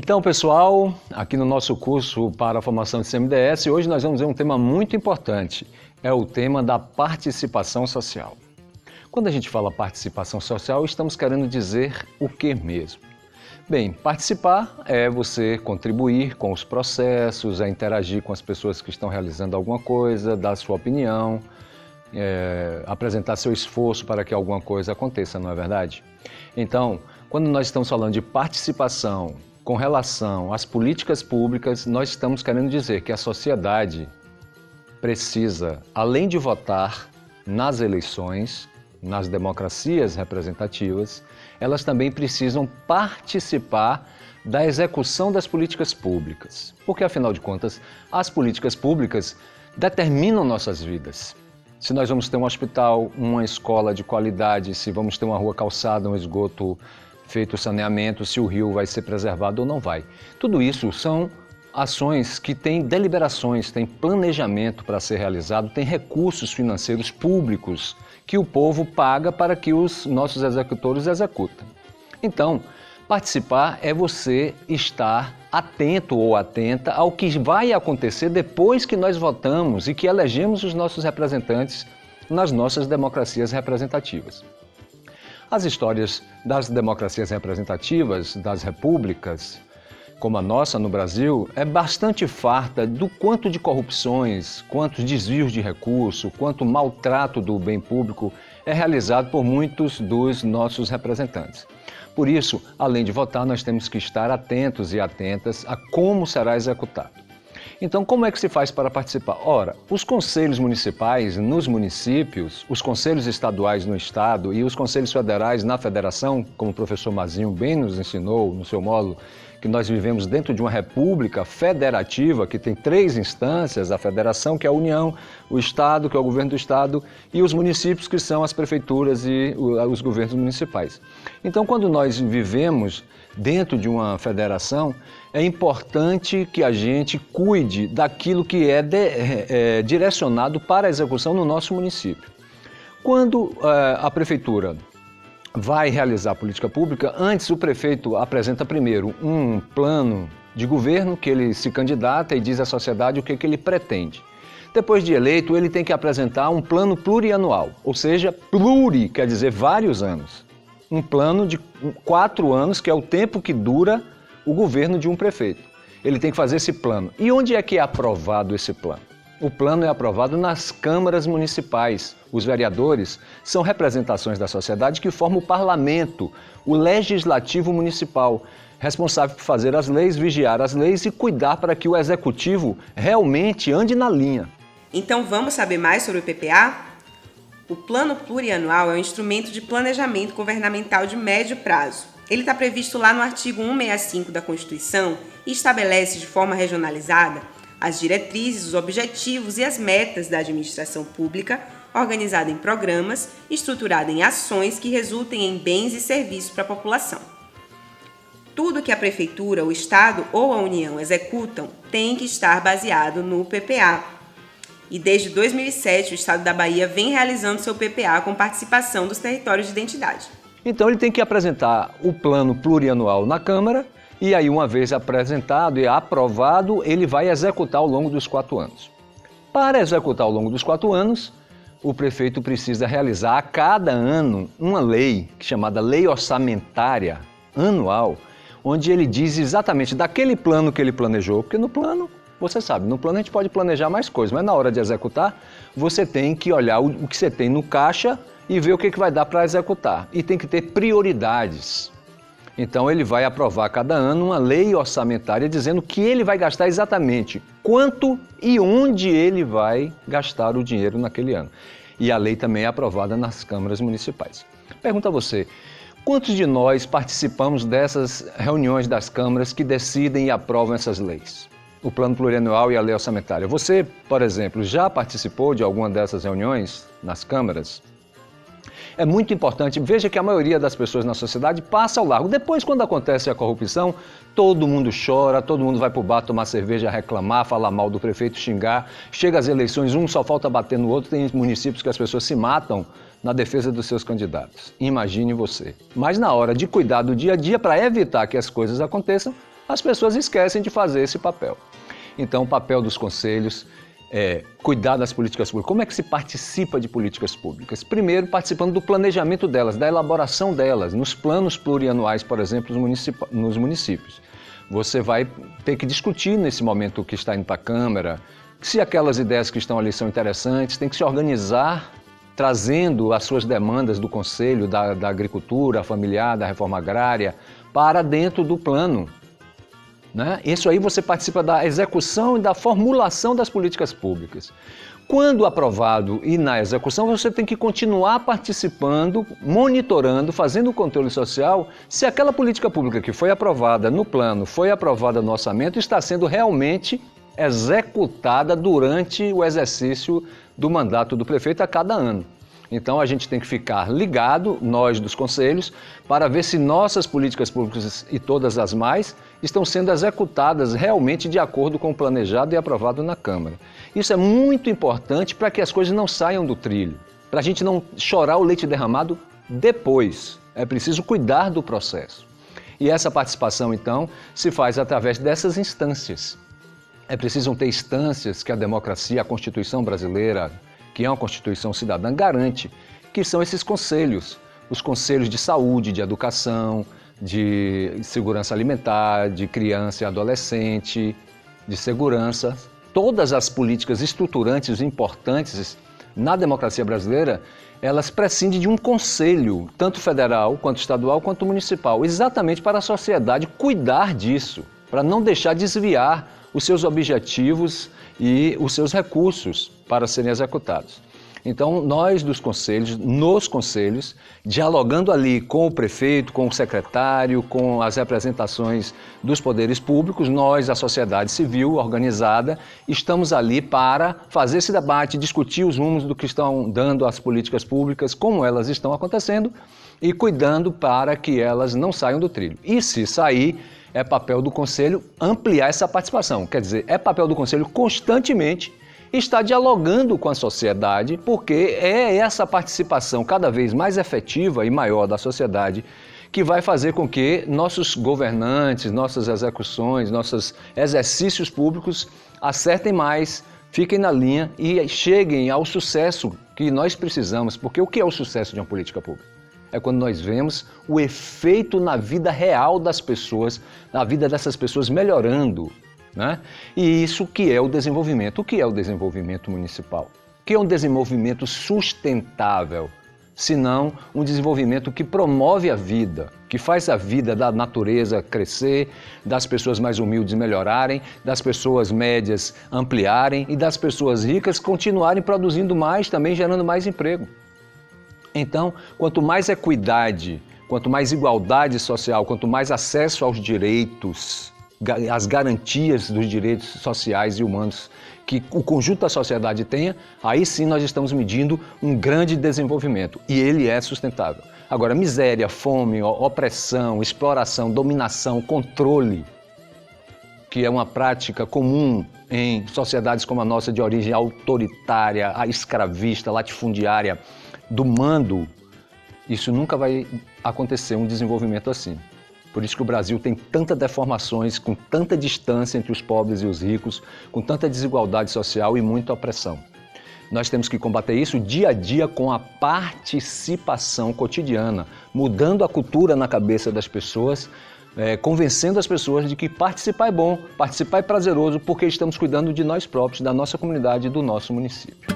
Então, pessoal, aqui no nosso curso para a formação de CMDS, hoje nós vamos ver um tema muito importante, é o tema da participação social. Quando a gente fala participação social, estamos querendo dizer o que mesmo? Bem, participar é você contribuir com os processos, é interagir com as pessoas que estão realizando alguma coisa, dar sua opinião, apresentar seu esforço para que alguma coisa aconteça, não é verdade? Então, quando nós estamos falando de participação com relação às políticas públicas, nós estamos querendo dizer que a sociedade precisa, além de votar nas eleições, nas democracias representativas, elas também precisam participar da execução das políticas públicas. Porque, afinal de contas, as políticas públicas determinam nossas vidas. Se nós vamos ter um hospital, uma escola de qualidade, se vamos ter uma rua calçada, um esgoto feito saneamento, se o rio vai ser preservado ou não vai. Tudo isso são ações que têm deliberações, têm planejamento para ser realizado, tem recursos financeiros públicos que o povo paga para que os nossos executores executem. Então, participar é você estar atento ou atenta ao que vai acontecer depois que nós votamos e que elegemos os nossos representantes nas nossas democracias representativas. As histórias das democracias representativas, das repúblicas, como a nossa no Brasil, é bastante farta do quanto de corrupções, quantos desvios de recurso, quanto maltrato do bem público é realizado por muitos dos nossos representantes. Por isso, além de votar, nós temos que estar atentos e atentas a como será executado. Então, como é que se faz para participar? Ora, os conselhos municipais nos municípios, os conselhos estaduais no estado e os conselhos federais na federação, como o professor Mazinho bem nos ensinou no seu módulo, que nós vivemos dentro de uma república federativa que tem 3 instâncias, a federação, que é a União, o Estado, que é o governo do Estado, e os municípios, que são as prefeituras e os governos municipais. Então, quando nós vivemos dentro de uma federação, é importante que a gente cuide daquilo que é direcionado para a execução no nosso município. Quando a prefeitura vai realizar a política pública, antes o prefeito apresenta primeiro um plano de governo que ele se candidata e diz à sociedade o que ele pretende. Depois de eleito, ele tem que apresentar um plano plurianual, ou seja, pluri quer dizer vários anos. Um plano de 4 anos, que é o tempo que dura o governo de um prefeito. Ele tem que fazer esse plano. E onde é que é aprovado esse plano? O plano é aprovado nas câmaras municipais. Os vereadores são representações da sociedade que formam o parlamento, o legislativo municipal, responsável por fazer as leis, vigiar as leis e cuidar para que o executivo realmente ande na linha. Então vamos saber mais sobre o PPA? O Plano Plurianual é um instrumento de planejamento governamental de médio prazo. Ele está previsto lá no artigo 165 da Constituição e estabelece de forma regionalizada as diretrizes, os objetivos e as metas da administração pública, organizada em programas, estruturada em ações que resultem em bens e serviços para a população. Tudo que a Prefeitura, o Estado ou a União executam tem que estar baseado no PPA. E desde 2007, o Estado da Bahia vem realizando seu PPA com participação dos territórios de identidade. Então ele tem que apresentar o plano plurianual na Câmara e aí, uma vez apresentado e aprovado, ele vai executar ao longo dos 4 anos. Para executar ao longo dos 4 anos, o prefeito precisa realizar a cada ano uma lei, chamada Lei Orçamentária Anual, onde ele diz exatamente daquele plano que ele planejou, porque no plano, você sabe, no plano a gente pode planejar mais coisas, mas na hora de executar, você tem que olhar o que você tem no caixa e ver o que vai dar para executar. E tem que ter prioridades. Então ele vai aprovar cada ano uma lei orçamentária dizendo que ele vai gastar exatamente quanto e onde ele vai gastar o dinheiro naquele ano. E a lei também é aprovada nas câmaras municipais. Pergunto a você, quantos de nós participamos dessas reuniões das câmaras que decidem e aprovam essas leis? O plano plurianual e a lei orçamentária. Você, por exemplo, já participou de alguma dessas reuniões nas câmaras? É muito importante, veja que a maioria das pessoas na sociedade passa ao largo. Depois, quando acontece a corrupção, todo mundo chora, todo mundo vai para o bar tomar cerveja, reclamar, falar mal do prefeito, xingar. Chega às eleições, um só falta bater no outro. Tem municípios que as pessoas se matam na defesa dos seus candidatos. Imagine você. Mas na hora de cuidar do dia a dia, para evitar que as coisas aconteçam, as pessoas esquecem de fazer esse papel. Então, o papel dos conselhos é cuidar das políticas públicas. Como é que se participa de políticas públicas? Primeiro, participando do planejamento delas, da elaboração delas, nos planos plurianuais, por exemplo, nos municípios. Você vai ter que discutir nesse momento que está indo para a Câmara, se aquelas ideias que estão ali são interessantes, tem que se organizar, trazendo as suas demandas do Conselho, da Agricultura Familiar, da Reforma Agrária, para dentro do plano. Né? Isso aí você participa da execução e da formulação das políticas públicas. Quando aprovado e na execução, você tem que continuar participando, monitorando, fazendo o controle social, se aquela política pública que foi aprovada no plano, foi aprovada no orçamento, está sendo realmente executada durante o exercício do mandato do prefeito a cada ano. Então a gente tem que ficar ligado, nós dos conselhos, para ver se nossas políticas públicas e todas as mais estão sendo executadas realmente de acordo com o planejado e aprovado na Câmara. Isso é muito importante para que as coisas não saiam do trilho, para a gente não chorar o leite derramado depois. É preciso cuidar do processo. E essa participação, então, se faz através dessas instâncias. É preciso ter instâncias que a democracia, a Constituição brasileira, que é uma Constituição cidadã, garante, que são esses conselhos. Os conselhos de saúde, de educação, de segurança alimentar, de criança e adolescente, de segurança. Todas as políticas estruturantes importantes na democracia brasileira, elas prescindem de um conselho, tanto federal, quanto estadual, quanto municipal, exatamente para a sociedade cuidar disso, para não deixar desviar os seus objetivos e os seus recursos para serem executados. Então, nós dos conselhos, nos conselhos, dialogando ali com o prefeito, com o secretário, com as representações dos poderes públicos, nós, a sociedade civil organizada, estamos ali para fazer esse debate, discutir os rumos do que estão dando as políticas públicas, como elas estão acontecendo e cuidando para que elas não saiam do trilho. E se sair, é papel do Conselho ampliar essa participação. Quer dizer, é papel do Conselho constantemente estar dialogando com a sociedade, porque é essa participação cada vez mais efetiva e maior da sociedade que vai fazer com que nossos governantes, nossas execuções, nossos exercícios públicos acertem mais, fiquem na linha e cheguem ao sucesso que nós precisamos. Porque o que é o sucesso de uma política pública? É quando nós vemos o efeito na vida real das pessoas, na vida dessas pessoas melhorando, né? E isso que é o desenvolvimento. O que é o desenvolvimento municipal? O que é um desenvolvimento sustentável? Senão um desenvolvimento que promove a vida, que faz a vida da natureza crescer, das pessoas mais humildes melhorarem, das pessoas médias ampliarem e das pessoas ricas continuarem produzindo mais, também gerando mais emprego. Então, quanto mais equidade, quanto mais igualdade social, quanto mais acesso aos direitos, as garantias dos direitos sociais e humanos que o conjunto da sociedade tenha, aí sim nós estamos medindo um grande desenvolvimento e ele é sustentável. Agora, miséria, fome, opressão, exploração, dominação, controle, que é uma prática comum em sociedades como a nossa de origem autoritária, escravista, latifundiária, do mando, isso nunca vai acontecer um desenvolvimento assim. Por isso que o Brasil tem tantas deformações, com tanta distância entre os pobres e os ricos, com tanta desigualdade social e muita opressão. Nós temos que combater isso dia a dia com a participação cotidiana, mudando a cultura na cabeça das pessoas, convencendo as pessoas de que participar é bom, participar é prazeroso, porque estamos cuidando de nós próprios, da nossa comunidade e do nosso município.